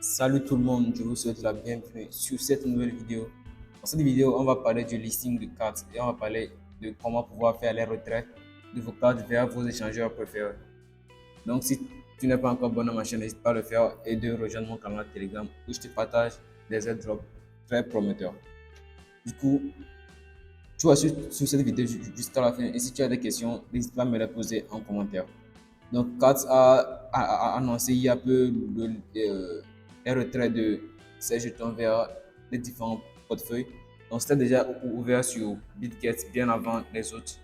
Salut tout le monde, je vous souhaite la bienvenue sur cette nouvelle vidéo. Dans cette vidéo, on va parler du listing de cartes et on va parler de comment pouvoir faire les retraits de vos cartes vers vos échangeurs préférés. Donc, si tu n'es pas encore abonné à ma chaîne, n'hésite pas à le faire et de rejoindre mon canal Telegram où je te partage des airdrops très prometteurs. Du coup, tu vas sur cette vidéo jusqu'à la fin et si tu as des questions, n'hésite pas à me les poser en commentaire. Donc, Katz a annoncé il y a peu les retraits de ces jetons vers les différents portefeuilles. Donc, c'était déjà ouvert sur BitGet bien avant les autres,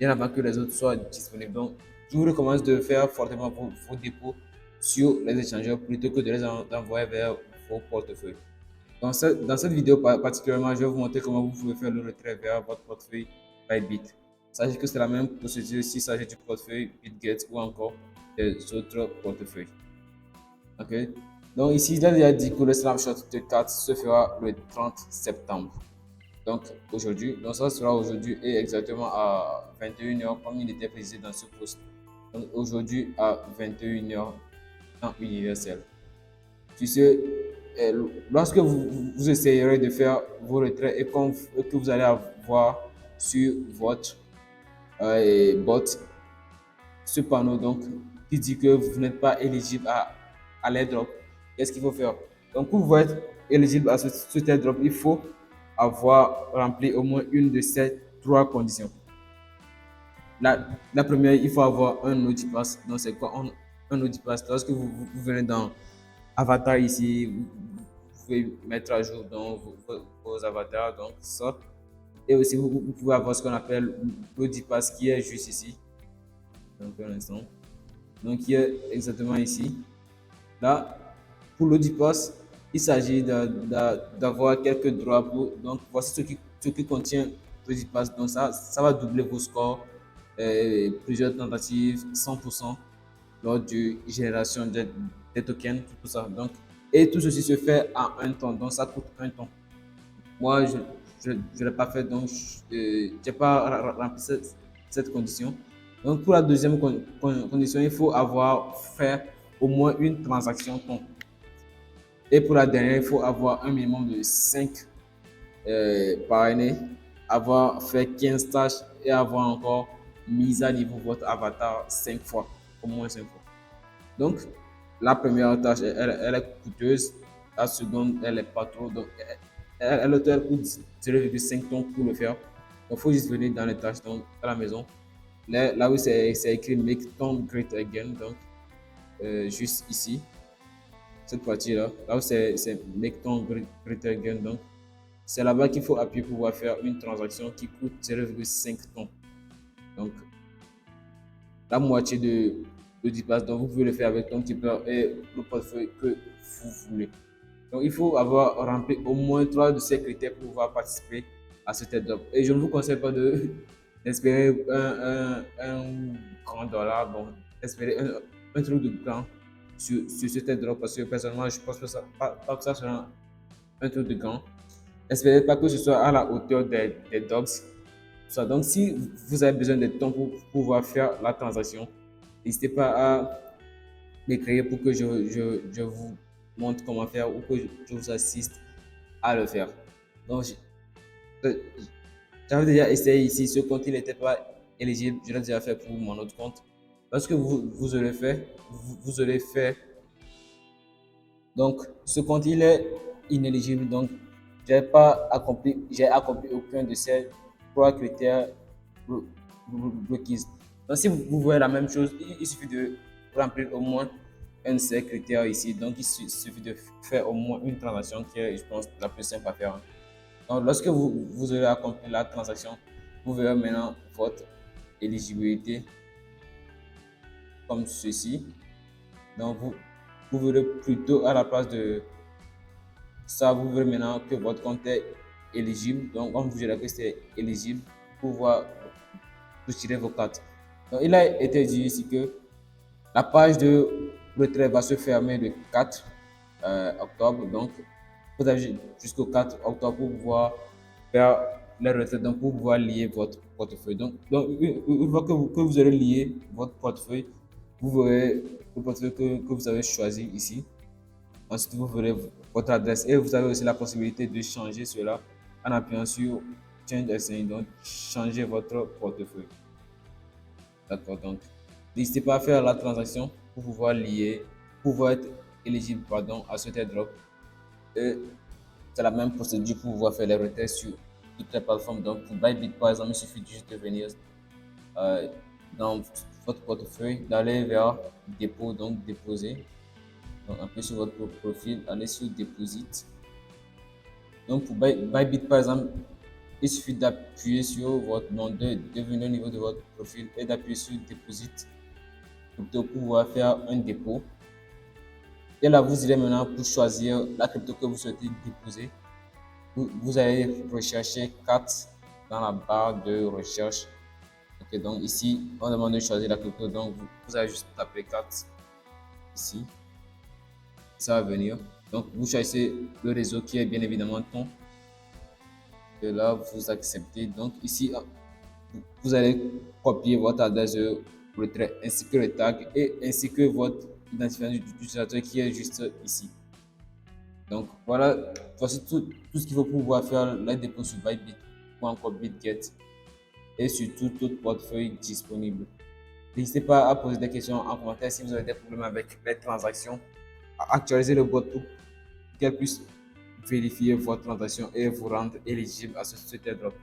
bien avant que les autres soient disponibles. Donc, je vous recommande de faire fortement vos dépôts sur les échangeurs plutôt que de les envoyer vers vos portefeuilles. Dans cette vidéo particulièrement, je vais vous montrer comment vous pouvez faire le retrait vers votre portefeuille Bybit. Sachez que c'est la même procédure s'il s'agit du portefeuille BitGet ou encore des autres portefeuilles. Ok. Donc ici, il a déjà dit que le snapshot de cartes se fera le 30 septembre. Donc aujourd'hui, donc ça sera aujourd'hui et exactement à 21h comme il était précisé dans ce post. Donc aujourd'hui à 21h temps universel. Tu sais, lorsque vous essayerez de faire vos retraits et que vous allez avoir sur votre bot ce panneau donc qui dit que vous n'êtes pas éligible à l'airdrop, qu'est-ce qu'il faut faire? Donc pour vous être éligible à cet airdrop, il faut avoir rempli au moins une de ces trois conditions. La première, il faut avoir un Audit-Pass. Donc c'est quoi un Audit-Pass? Lorsque vous venez dans Avatar ici, vous pouvez mettre à jour donc vos avatars, donc ça. Et aussi, vous pouvez avoir ce qu'on appelle l'Audit-Pass qui est juste ici. Donc un instant. Donc qui est exactement ici. Là, pour l'Audit-Pass, il s'agit d'avoir quelques droits pour. Donc voici ce qui contient l'Audit-Pass. Donc ça va doubler vos scores, plusieurs tentatives, 100% lors de génération des tokens, tout ça. Donc, et tout ceci se fait en un temps, donc ça coûte un temps. Moi, je ne l'ai pas fait, donc je n'ai pas rempli cette condition. Donc, pour la deuxième condition, il faut avoir fait au moins une transaction ton. Et pour la dernière, il faut avoir un minimum de 5 par année, avoir fait 15 tâches et avoir encore mis à niveau votre avatar 5 fois, au moins 5 fois. Donc, la première tâche, elle est coûteuse. La seconde, elle est pas trop. Donc, elle coûte 0,5 tonnes pour le faire. Donc, il faut juste venir dans les tâches donc, à la maison. Là où c'est écrit Make Ton Great Again. Donc, juste ici, cette partie-là. Là où c'est Make Ton Great Again. Donc, c'est là-bas qu'il faut appuyer pour pouvoir faire une transaction qui coûte 0,5 tonnes. Donc, la moitié de 10 places. Donc, vous pouvez le faire avec ton tipeur et le portefeuille que vous voulez. Donc, il faut avoir rempli au moins 3 de ces critères pour pouvoir participer à cet airdrop. Et je ne vous conseille pas d'espérer un grand dollar, bon, espérer un truc de grand sur cet airdrop parce que personnellement, je pense que pas que ça sera un truc de grand. Espérez pas que ce soit à la hauteur des dogs. Donc, si vous avez besoin de temps pour pouvoir faire la transaction, n'hésitez pas à m'écrire pour que je vous montre comment faire ou que je vous assiste à le faire. Donc, j'avais déjà essayé ici. Ce compte, il n'était pas éligible. Je l'ai déjà fait pour mon autre compte. Lorsque vous aurez fait, vous aurez fait. Donc, ce compte, il est inéligible. Donc, j'ai accompli aucun de ces trois critères requis. Donc, si vous voyez la même chose, il suffit de remplir au moins un de ces critères ici. Donc, il suffit de faire au moins une transaction qui est, je pense, la plus simple à faire. Donc, lorsque vous aurez accompli la transaction, vous verrez maintenant votre éligibilité comme ceci. Donc, vous verrez plutôt à la place de ça, vous verrez maintenant que votre compte est éligible. Donc, on vous dira que c'est éligible pour pouvoir retirer vos cartes. Donc, il a été dit ici que la page de retrait va se fermer le 4 octobre. Donc, vous avez jusqu'au 4 octobre pour pouvoir faire les retraits, donc pour pouvoir lier votre portefeuille. Donc une fois que vous aurez lié votre portefeuille, vous verrez le portefeuille que vous avez choisi ici. Ensuite, vous verrez votre adresse et vous avez aussi la possibilité de changer cela en appuyant sur Change SIN, donc changer votre portefeuille. D'accord, donc n'hésitez pas à faire la transaction pour pouvoir lier, pour pouvoir être éligible pardon, à ce airdrop. Et c'est la même procédure pour pouvoir faire les retraits sur toutes les plateformes. Donc pour Bybit par exemple, il suffit juste de venir euh, dans votre portefeuille, d'aller vers dépôt, donc déposer. Donc un peu sur votre profil, allez sur Deposit. Donc pour Bybit par exemple, il suffit d'appuyer sur votre nom, de venir au niveau de votre profil et d'appuyer sur Deposit pour pouvoir faire un dépôt. Et là, vous irez maintenant pour choisir la crypto que vous souhaitez déposer. Vous allez rechercher 4 dans la barre de recherche. Ok, donc ici, on demande de choisir la crypto. Donc, vous allez juste taper 4 ici. Ça va venir. Donc, vous choisissez le réseau qui est bien évidemment ton. Et là, vous acceptez. Donc, ici, vous allez copier votre adresse de retrait ainsi que le tag et ainsi que votre identifiant d'utilisateur qui est juste ici. Donc voilà, voici tout ce qu'il faut pour pouvoir faire les dépôts sur Bybit ou encore BitGet et surtout tout portefeuille disponible. N'hésitez pas à poser des questions en commentaire si vous avez des problèmes avec les transactions. Actualisez le bot pour qu'elle puisse vérifier votre transaction et vous rendre éligible à ce airdrop.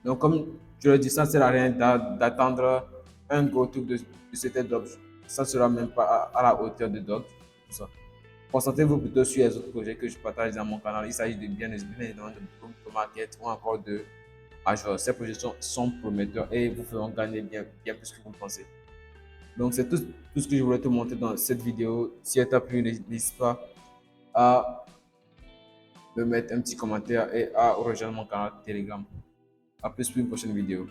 Donc comme je le dis, ça ne sert à rien d'attendre un gros truc de cet airdrop. Ça ne sera même pas à la hauteur de d'autres. Concentrez-vous plutôt sur les autres projets que je partage dans mon canal. Il s'agit de bien évidemment de Bloom Market ou encore de Major. Ces projets sont prometteurs et vous feront gagner bien plus que vous pensez. Donc c'est tout ce que je voulais te montrer dans cette vidéo. Si elle t'a plu, n'hésite pas à me mettre un petit commentaire et à rejoindre mon canal Telegram. A plus pour une prochaine vidéo.